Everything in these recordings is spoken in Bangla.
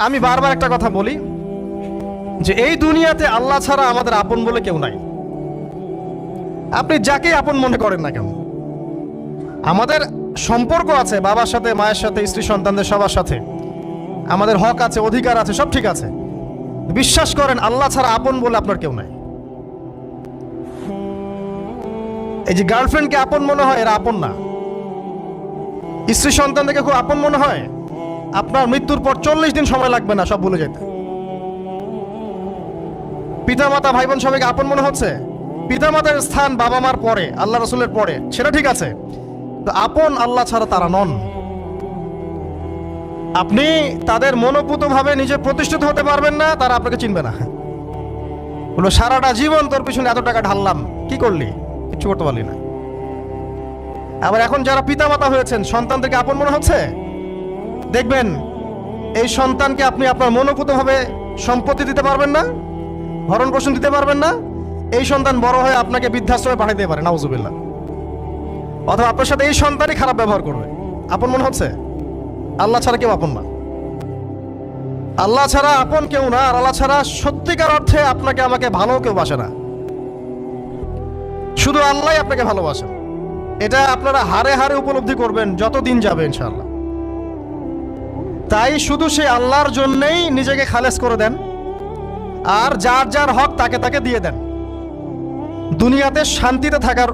আমি বারবার একটা কথা বলি যে এই দুনিয়াতে আল্লাহ ছাড়া আমাদের আপন বলে কেউ নাই। আপনি যাকে আপন মনে করেন না কেন, আমাদের সম্পর্ক আছে বাবার সাথে, মায়ের সাথে, স্ত্রী সন্তানদের সবার সাথে, আমাদের হক আছে, অধিকার আছে, সব ঠিক আছে। বিশ্বাস করেন আল্লাহ ছাড়া আপন বলে আপনার কেউ নাই। এই যে গার্লফ্রেন্ডকে আপন মনে হয়, এরা আপন না। স্ত্রী সন্তানদেরকে খুব আপন মনে হয়, আপনার মৃত্যুর পর 40 দিন সময় লাগবে না সব ভুলে যেতে। পিতামাতা, ভাই বোন সবাইকে আপন মনে হচ্ছে। পিতামাতার স্থান বাবা মার পরে, আল্লাহ রসুলের পরে, সেটা ঠিক আছে, তো আপন আল্লাহ ছাড়া তারা নন। আপনি তাদের মনোপুতভাবে নিজে প্রতিষ্ঠিত হতে পারবেন না, তারা আপনাকে চিনবে না। বললো সারাটা জীবন তোর পিছনে এত টাকা ঢাললাম, কি করলি? কিচ্ছু করতে পারলি না। আবার এখন যারা পিতামাতা হয়েছেন, সন্তানদেরকে আপন মনে হচ্ছে, দেখবেন এই সন্তানকে আপনি আপনার মনোপুতভাবে সম্পত্তি দিতে পারবেন না, ভরণ পোষণ দিতে পারবেন না। এই সন্তান বড় হয়ে আপনাকে বৃদ্ধাশ্রমে পাঠিয়ে দিতে পারে, নাউজুবিল্লাহ। অথবা আপনার সাথে এই সন্তানই খারাপ ব্যবহার করবে। আপন মনে হচ্ছে? আল্লাহ ছাড়া কেউ আপন না। আল্লাহ ছাড়া আপন কেউ না। আর আল্লাহ ছাড়া সত্যিকার অর্থে আপনাকে আমাকে ভালো কেউ বাসে না। শুধু আল্লাহই আপনাকে ভালোবাসেন। এটা আপনারা হারে হারে উপলব্ধি করবেন যত দিন যাবে ইনশাআল্লাহ। তাই শুধু সেই আল্লাহর জন্যই নিজেকে খালেস করে দেন, আর যার যার হক তাকে তাকে দিয়ে দেন। দুনিয়াতে শান্তিতে থাকার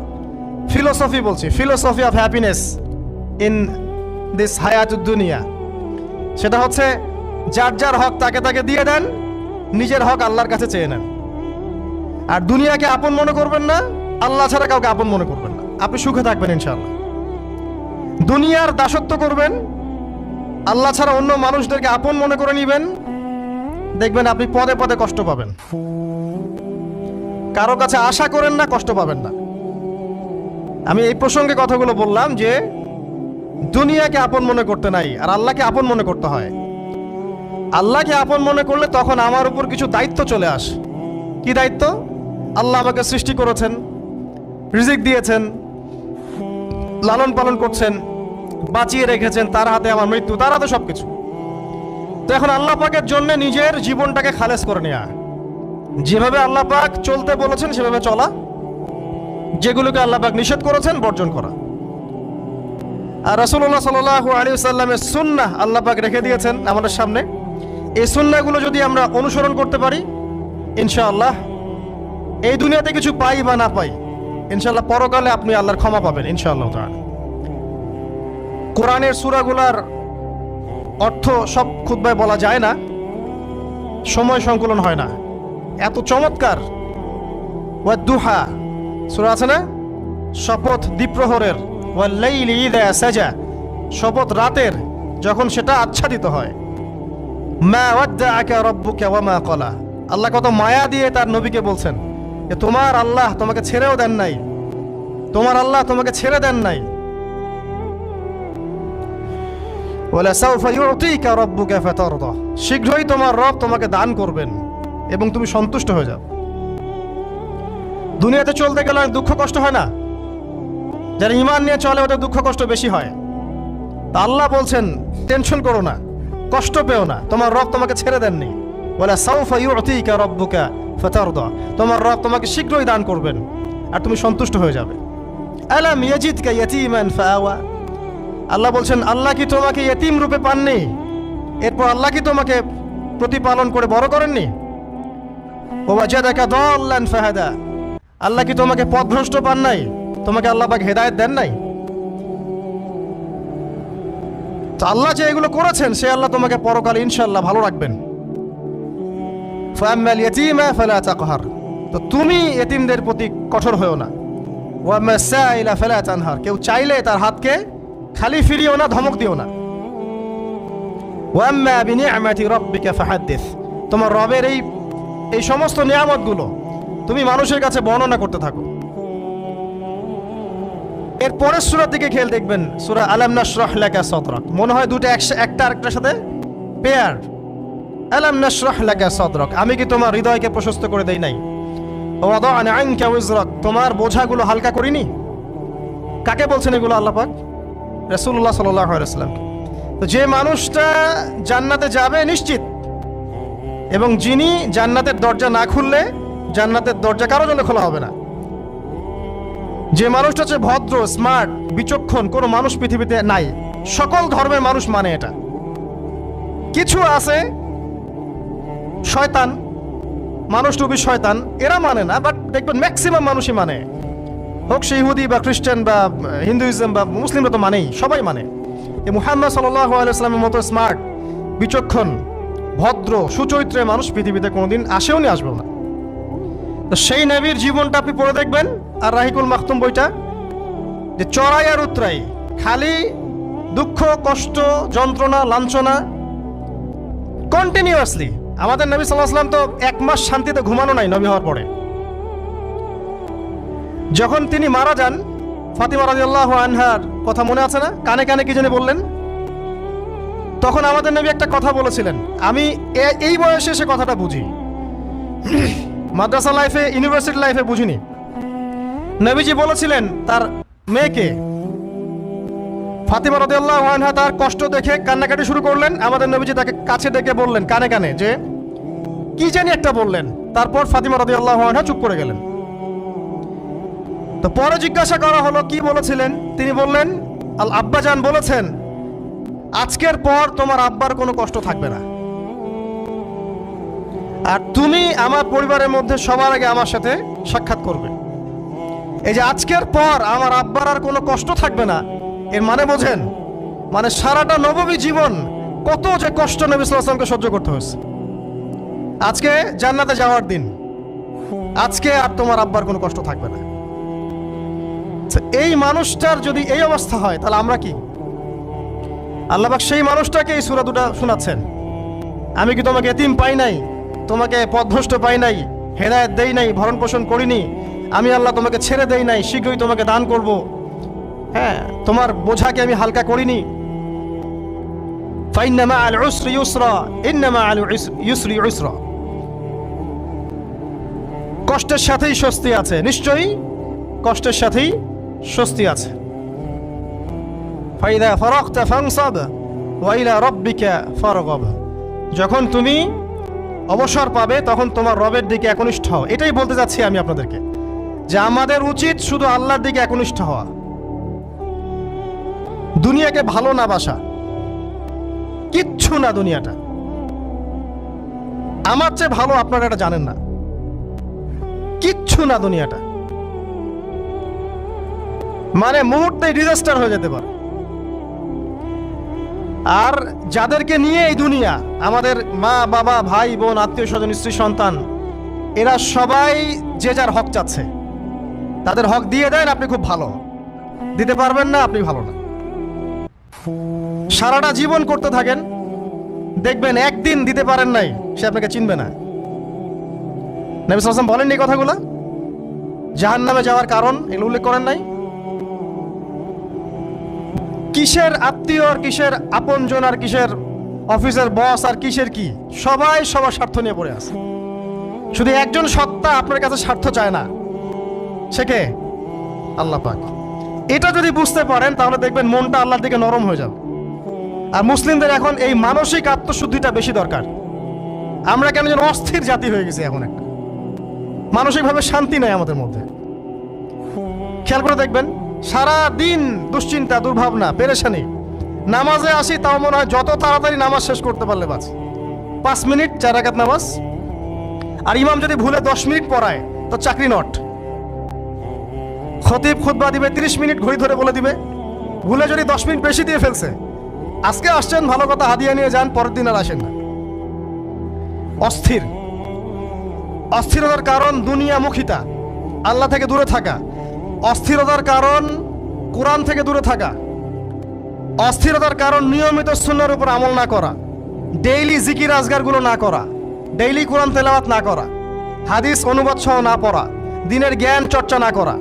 ফিলোসফি বলছি, philosophy of happiness in this হায়াতুদ দুনিয়া, সেটা হচ্ছে যার যার হক তাকে তাকে দিয়ে দেন, নিজের হক আল্লাহর কাছে চেয়ে নেন। আর দুনিয়াকে আপন মনে করবেন না, আল্লাহ ছাড়া কাউকে আপন মনে করবেন না। আপনি সুখে থাকবেন ইনশাআল্লাহ। দুনিয়ার দাসত্ব করবেন, আল্লাহ ছাড়া অন্য মানুষদেরকে আপন মনে করে নেবেন, দেখবেন আপনি পদে পদে কষ্ট পাবেন। কারো কাছে আশা করেন না, কষ্ট পাবেন না। আমি এই প্রসঙ্গে কথাগুলো বললাম যে দুনিয়াকে আপন মনে করতে নাই, আর আল্লাহকে আপন মনে করতে হয়। আল্লাহকে আপন মনে করলে তখন আমার উপর কিছু দায়িত্ব চলে আসে। কি দায়িত্ব? আল্লাহ আমাকে সৃষ্টি করেছেন, রিজিক দিয়েছেন, লালন পালন করছেন, বাঁচিয়ে রেখেছেন, তার হাতে আমার মৃত্যু, তার হাতে সবকিছু। তো এখন আল্লাহ পাকের জন্য নিজের জীবনটাকে খালেস করে নেওয়া, যেভাবে আল্লাহ পাক চলতে বলেছেন সেভাবে চলা, যেগুলোকে আল্লাহ পাক নিষেধ করেছেন বর্জন করা। আর রাসূলুল্লাহ সাল্লাল্লাহু আলাইহি ওয়াসাল্লামের সুন্নাহ আল্লাহ পাক রেখে দিয়েছেন আমাদের সামনে। এই সুন্নাহগুলো যদি আমরা অনুসরণ করতে পারি, ইনশাআল্লাহ এই দুনিয়াতে কিছু পাই বা না পাই, ইনশাআল্লাহ পরকালে আপনি আল্লাহর ক্ষমা পাবেন ইনশাআল্লাহ তাআলা। কোরআনের সূরাগুলার অর্থ সব খুতবায় বলা যায় না, সময় সংকলন হয় না। এত চমৎকার ওয়াদ-দুহা সূরা আছে না, শপথ দ্বিপ্রহরের, ওয়াল-লাইলি ইযা সাজা, শপথ রাতের যখন সেটা আচ্ছাদিত হয়। মা ওয়াদ্দাআকা রাব্বুকা ওয়া মা ক্বালা, আল্লাহ কত মায়া দিয়ে তার নবীকে বলছেন যে তোমার আল্লাহ তোমাকে ছেড়েও দেন নাই, তোমার আল্লাহ তোমাকে ছেড়ে দেন নাই। ওয়ালা সাউফা ইউতিকা রাব্বুকা ফাতারদা, শীঘ্রই তোমার রব তোমাকে দান করবেন এবং তুমি সন্তুষ্ট হয়ে যাও। দুনিয়াতে চলতে গেলে দুঃখ কষ্ট হয় না? যারা ঈমান নিয়ে চলে ওদের দুঃখ কষ্ট বেশি হয়। তা আল্লাহ বলছেন টেনশন করো না, কষ্ট পেও না, তোমার রব তোমাকে ছেড়ে দেননি। ওয়ালা সাউফা ইউতিকা রাব্বুকা ফাতারদা, তোমার রব তোমাকে শীঘ্রই দান করবেন আর তুমি সন্তুষ্ট হয়ে যাবে। আলাম ইয়াজিদকা ইয়াতীমান ফাআওয়া, আল্লাহ বলছেন আল্লাহ কি তোমাকে ইয়েতিম রূপে পাননি, এরপর আল্লাহ কি তোমাকে প্রতিপালন করে বড় করেননি? ওয়াজাদাকা দাল্লান ফাহাদা, আল্লাহ কি তোমাকে পথভ্রষ্ট পান নাই, তোমাকে আল্লাহ পাক হেদায়েত দেন নাই? তো আল্লাহ যে এগুলো করেছেন সে আল্লাহ তোমাকে পরকালে ইনশাআল্লাহ ভালো রাখবেন। ফাআম্মাল ইয়াতীমা ফালা তাকহার, তো তুমি ইয়েতিমদের প্রতি কঠোর হয়ো না। ওয়াম্মাস সাইলা ফালা তানহার, কেউ চাইলে তার হাতকে খালি ফিরিও না, ধমক দিও না। ওয়াম্মা বিনিআমাতি রাব্বিকা ফাহাদ্দিস, তোমার রবের এই সমস্ত নিয়ামতগুলো তুমি মানুষের কাছে বর্ণনা করতে থাকো। এর পরের সূরার দিকে খেয়াল দেখবেন, সূরা আলাম নাশরাহ লাকা সাদরাক, মনে হয় দুটো একটা আরেকটার সাথে পেয়ার। আলাম নাশরাহ লাকা সাদরাক, আমি কি তোমার হৃদয়কে প্রশস্ত করে দেই নাই? ওয়া ওয়াদা'না আনকা ওয়িজরাক, তোমার বোঝাগুলো হালকা করিনি? কাকে বলছেন এগুলো আল্লাহ পাক? রাসূলুল্লাহ সাল্লাল্লাহু আলাইহি ওয়াসাল্লাম। তো যে মানুষটা জান্নাতে যাবে নিশ্চিত, এবং যিনি জান্নাতের দরজা না খুললে জান্নাতের দরজা কারো জন্য খোলা হবে না। যে মানুষটা হচ্ছে ভদ্র, স্মার্ট, বিচক্ষণ, কোনো মানুষ পৃথিবীতে নাই। সকল ধর্মের মানুষ মানে এটা। কিছু আছে শয়তান, মানুষ টুবি শয়তান, এরা মানে না, বাট দেখবেন ম্যাক্সিমাম মানুষই মানে, হোক সে ইহুদি বা খ্রিস্টান বা হিন্দুইজম বা মুসলিমরা তো মানেই, সবাই মানে। এই মুহাম্মদ সাল্লাল্লাহু আলাইহি ওয়াসাল্লামের মতো স্মার্ট, বিচক্ষণ, ভদ্র, সুচরিত্রের মানুষ পৃথিবীতে কোনোদিন আসেও নি, আসবেও না। তো সেই নবীর জীবনটা আপনি পড়ে দেখবেন, আর রাহিকুল মাখতুম বইটা, যে চড়াই আর উতরাই, খালি দুঃখ, কষ্ট, যন্ত্রণা, লাঞ্ছনা, কন্টিনিউয়াসলি। আমাদের নবী সাল্লাল্লাহু আলাইহি ওয়াসাল্লাম তো 1 মাস শান্তিতে ঘুমানো নাই নবী হওয়ার পরে। যখন তিনি মারা যান, ফাতিমা রাদিয়াল্লাহু আনহার কথা মনে আছে না? কানে কানে কি জানি বললেন। তখন আমাদের নবী একটা কথা বলেছিলেন, আমি এই বয়সে এসে কথাটা বুঝি, মাদ্রাসা লাইফে, ইউনিভার্সিটি লাইফে বুঝিনি। নবীজি বলেছিলেন তার মেয়েকে, ফাতিমা রাদিয়াল্লাহু আনহা তার কষ্ট দেখে কান্নাকাটি শুরু করলেন। আমাদের নবীজি তাকে কাছে ডেকে বললেন কানে কানে যে কি জানি একটা বললেন। তারপর ফাতিমা রাদিয়াল্লাহু আনহা চুপ করে গেলেন। তো পরে জিজ্ঞাসা করা হলো কি বলেছিলেন, তিনি বললেন আল আব্বাজান বলেছেন আজকের পর তোমার আব্বার কোনো কষ্ট থাকবে না, আর তুমি আমার পরিবারের মধ্যে সবার আগে আমার সাথে সাক্ষাৎ করবে। এই যে আজকের পর আমার আব্বার আর কোনো কষ্ট থাকবে না, এর মানে বোঝেন, মানে সারাটা নববী জীবন কত যে কষ্ট নবী সাল্লাল্লাহু আলাইহি ওয়াসাল্লামকে সহ্য করতে হয়েছে। আজকে জান্নাতে যাওয়ার দিন, আজকে আর তোমার আব্বার কোনো কষ্ট থাকবে না। এই মানুষটার যদি এই অবস্থা হয়, তাহলে আমরা কি? আল্লাহ পাক সেই মানুষটাকে এই সূরা দুটো শোনাচ্ছেন, আমি কি তোমাকে এতিম পাই নাই, তোমাকে পথভ্রষ্ট পাই নাই, হেদায়েত দেই নাই, ভরণ পোষণ করিনি, আমি আল্লাহ তোমাকে ছেড়ে দেই নাই, শীঘ্রই তোমাকে দান করব, হ্যাঁ, তোমার বোঝাকে আমি হালকা করিনি। ফাইন্না মাআল উসরি ইউসরা, ইন্না মাআল ইউসরি ইউসরা, কষ্টের সাথেই স্বস্তি আছে, নিশ্চয়ই কষ্টের সাথেই স্বস্তি আছে। ফাইদা ফারাগতা ফানসাব ওয়া ইলা রাব্বিকা ফারগাব, যখন তুমি অবসর পাবে তখন তোমার রবের দিকে একনিষ্ঠ হও। এটাই বলতে যাচ্ছি আমি আপনাদেরকে, যে আমাদের উচিত শুধু আল্লাহর দিকে একনিষ্ঠ হওয়া, দুনিয়াকে ভালো না বাসা, কিচ্ছু না দুনিয়াটা। আমার চেয়ে ভালো আপনারা এটা জানেন না, কিচ্ছু না দুনিয়াটা, মানে মুহূর্তে ডিজাস্টার হয়ে যেতে পারে। আর যাদেরকে নিয়ে এই দুনিয়া, আমাদের মা বাবা, ভাই বোন, আত্মীয় স্বজন, স্ত্রী সন্তান, এরা সবাই যে যার হক চাচ্ছে, তাদের হক দিয়ে দেন, আপনি খুব ভালো, দিতে পারবেন না, আপনি ভালো না। সারাটা জীবন করতে থাকেন, দেখবেন একদিন দিতে পারেন নাই, সে আপনাকে চিনবে না। নবী সাল্লাল্লাহু আলাইহি ওয়াসাল্লাম বলেননি এই কথাগুলো? জাহান্নামে যাওয়ার কারণ এগুলো উল্লেখ করেন নাই? কিসের আত্মীয় আর কিসের আপনজন আর কিসের অফিসের বস আর কিসের কি, সবাই সবার স্বার্থ নিয়ে পড়ে আছে। শুধু একজন সত্তা আপনার কাছে স্বার্থ চায় না, সে কে? আল্লাহ পাক। এটা যদি বুঝতে পারেন তাহলে দেখবেন মনটা আল্লাহর দিকে নরম হয়ে যাবে। আর মুসলিমদের এখন এই মানসিক আত্মশুদ্ধিটা বেশি দরকার। আমরা কেন যেন অস্থির জাতি হয়ে গেছি এখন, একটা মানসিকভাবে শান্তি নেই আমাদের মধ্যে। খেয়াল করে দেখবেন সারা দিন দুশ্চিন্তা, দুর্ভাবনা, পেরেশানি। নামাজে আসি তাও মনে হয় যত তাড়াতাড়ি নামাজ শেষ করতে পারলে বাঁচ। 5 মিনিট 4 রাকাত নামাজ, আর ইমাম যদি ভুলে 10 মিনিট পড়ায় তো চাকরি নট। খতিব খুতবা দিবে 30 মিনিট ঘড়ি ধরে বলে দিবে, ভুলে যদি 10 মিনিট বেশি দিয়ে ফেলছে, আজকে আসছেন ভালো কথা, হাদিয়া নিয়ে যান, পরের দিন আর আসেন না। অস্থির, অস্থিরতার কারণ দুনিয়ামুখিতা, আল্লাহ থেকে দূরে থাকা। অস্থিরতার কারণ কোরআন থেকে দূরে থাকা। অস্থিরতার কারণ নিয়মিত সুন্নাহর উপর আমল না করা, ডেইলি জিকির আজগারগুলো না করা, ডেইলি কোরআন তেলাওয়াত না করা, হাদিস অনুবাদ সহ না পড়া, দিনের জ্ঞান চর্চা না করা,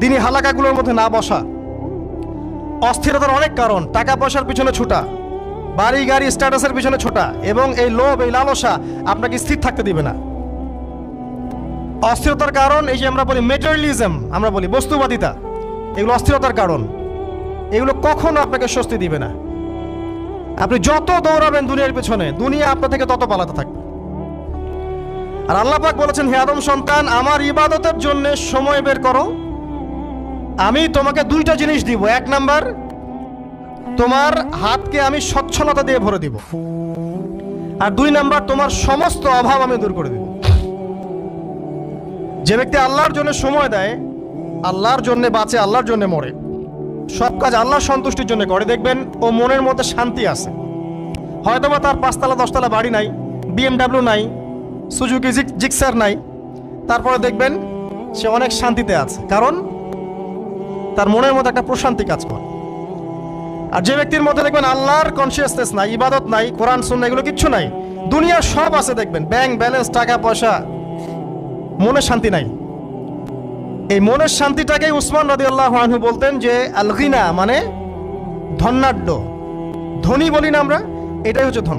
দিনী হালাকাগুলোর মধ্যে না বসা। অস্থিরতার অনেক কারণ, টাকা পয়সার পিছনে ছুটা, বাড়ি গাড়ি স্ট্যাটাসের পিছনে ছোটা, এবং এই লোভ, এই লালসা আপনাকে স্থির থাকতে দিবে না। অস্থিরতার কারণ এই যে আমরা বলি মেটেরিয়ালিজম, আমরা বলি বস্তুবাদিতা, এগুলো অস্থিরতার কারণ। এগুলো কখনো আপনাকে স্বস্তি দিবে না। আপনি যত দৌড়াবেন দুনিয়ার পেছনে, দুনিয়া আপনার থেকে তত পালাতে থাকবে। আর আল্লাহ পাক বলেছেন, হে আদম সন্তান, আমার ইবাদতের জন্য সময় বের করো, আমি তোমাকে দুইটা জিনিস দিব। এক নাম্বার, তোমার হাতকে আমি সচ্ছলতা দিয়ে ভরে দিব, আর দুই নাম্বার, তোমার সমস্ত অভাব আমি দূর করে দিব। যে ব্যক্তি আল্লাহর জন্য সময় দেয়, আল্লাহর জন্য বাঁচে, আল্লাহর জন্য মরে, সব কাজ আল্লাহর সন্তুষ্টির জন্য করে, দেখবেন ও মনের মধ্যে শান্তি আছে। হয়তোবা তার 5 তলা 10 তলা বাড়ি নাই, BMW নাই, সুজুকি জিক্সার নাই, তারপরে দেখবেন সে অনেক শান্তিতে আছে, কারণ তার মনের মধ্যে একটা প্রশান্তি কাজ করে। আর যে ব্যক্তির মধ্যে দেখবেন আল্লাহর কনসিয়াসনেস নাই, ইবাদত নাই, কোরআন সুন্নাহ এগুলো কিচ্ছু নাই, দুনিয়ার সব আছে, দেখবেন ব্যাংক ব্যালেন্স, টাকা পয়সা, মনে শান্তি নাই। এই মনের শান্তিটাকেই উসমান রাদিয়াল্লাহু আনহু বলতেন যে আল গিনা, মানে ধনাঢ্য, ধনী বলি না আমরা, এটাই হচ্ছে ধন।